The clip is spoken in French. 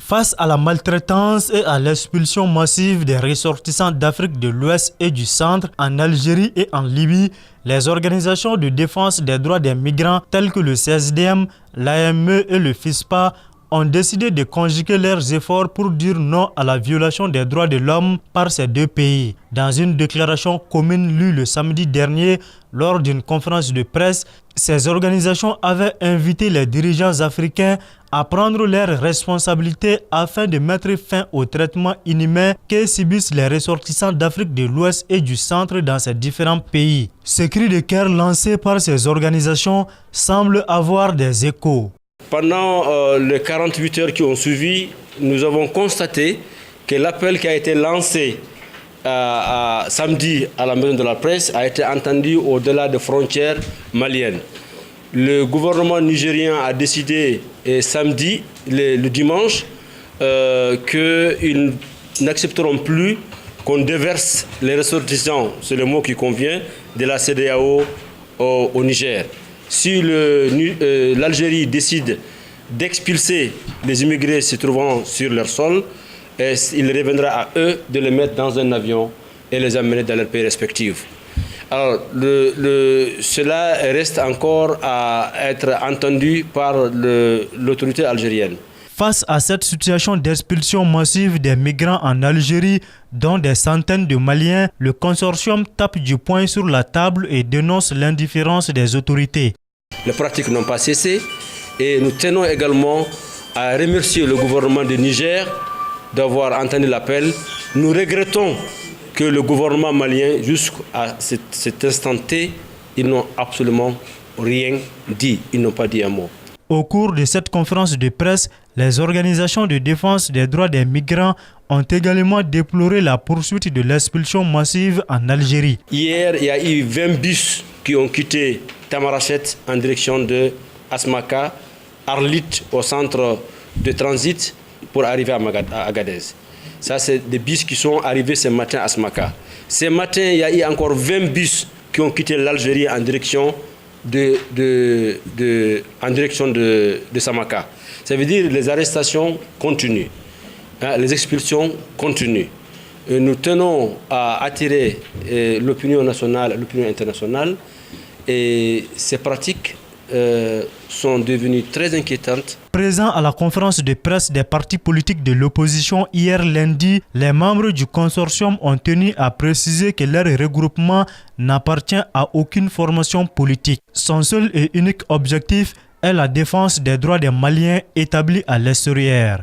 Face à la maltraitance et à l'expulsion massive des ressortissants d'Afrique de l'Ouest et du Centre en Algérie et en Libye, les organisations de défense des droits des migrants telles que le CSDM, l'AME et le FISPA ont décidé de conjuguer leurs efforts pour dire non à la violation des droits de l'homme par ces deux pays. Dans une déclaration commune lue le samedi dernier lors d'une conférence de presse, ces organisations avaient invité les dirigeants africains à prendre leurs responsabilités afin de mettre fin au traitement inhumain que subissent les ressortissants d'Afrique de l'Ouest et du Centre dans ces différents pays. Ce cri de cœur lancé par ces organisations semble avoir des échos. Pendant les 48 heures qui ont suivi, nous avons constaté que l'appel qui a été lancé samedi à la Maison de la Presse a été entendu au-delà des frontières maliennes. Le gouvernement nigérien a décidé samedi, le dimanche, qu'ils n'accepteront plus qu'on déverse les ressortissants, c'est le mot qui convient, de la CEDEAO au Niger. Si l'Algérie décide d'expulser les immigrés se trouvant sur leur sol, il reviendra à eux de les mettre dans un avion et les amener dans leurs pays respectifs. Alors, cela reste encore à être entendu par l'autorité algérienne. Face à cette situation d'expulsion massive des migrants en Algérie, dont des centaines de Maliens, le consortium tape du poing sur la table et dénonce l'indifférence des autorités. Les pratiques n'ont pas cessé et nous tenons également à remercier le gouvernement du Niger d'avoir entendu l'appel. Nous regrettons que le gouvernement malien, jusqu'à cet instant T, ils n'ont absolument rien dit. Ils n'ont pas dit un mot. Au cours de cette conférence de presse, les organisations de défense des droits des migrants ont également déploré la poursuite de l'expulsion massive en Algérie. Hier, il y a eu 20 bus qui ont quitté Tamarachet en direction de Asmaka, Arlit au centre de transit pour arriver à Agadez. Ça, c'est des bus qui sont arrivés ce matin à Asmaka. Ce matin, il y a eu encore 20 bus qui ont quitté l'Algérie en direction de Samaka. Ça veut dire que les arrestations continuent, les expulsions continuent. Et nous tenons à attirer l'opinion nationale et l'opinion internationale. Et ces pratiques sont devenues très inquiétantes. Présents à la conférence de presse des partis politiques de l'opposition hier lundi, les membres du consortium ont tenu à préciser que leur regroupement n'appartient à aucune formation politique. Son seul et unique objectif est la défense des droits des Maliens établis à l'extérieur.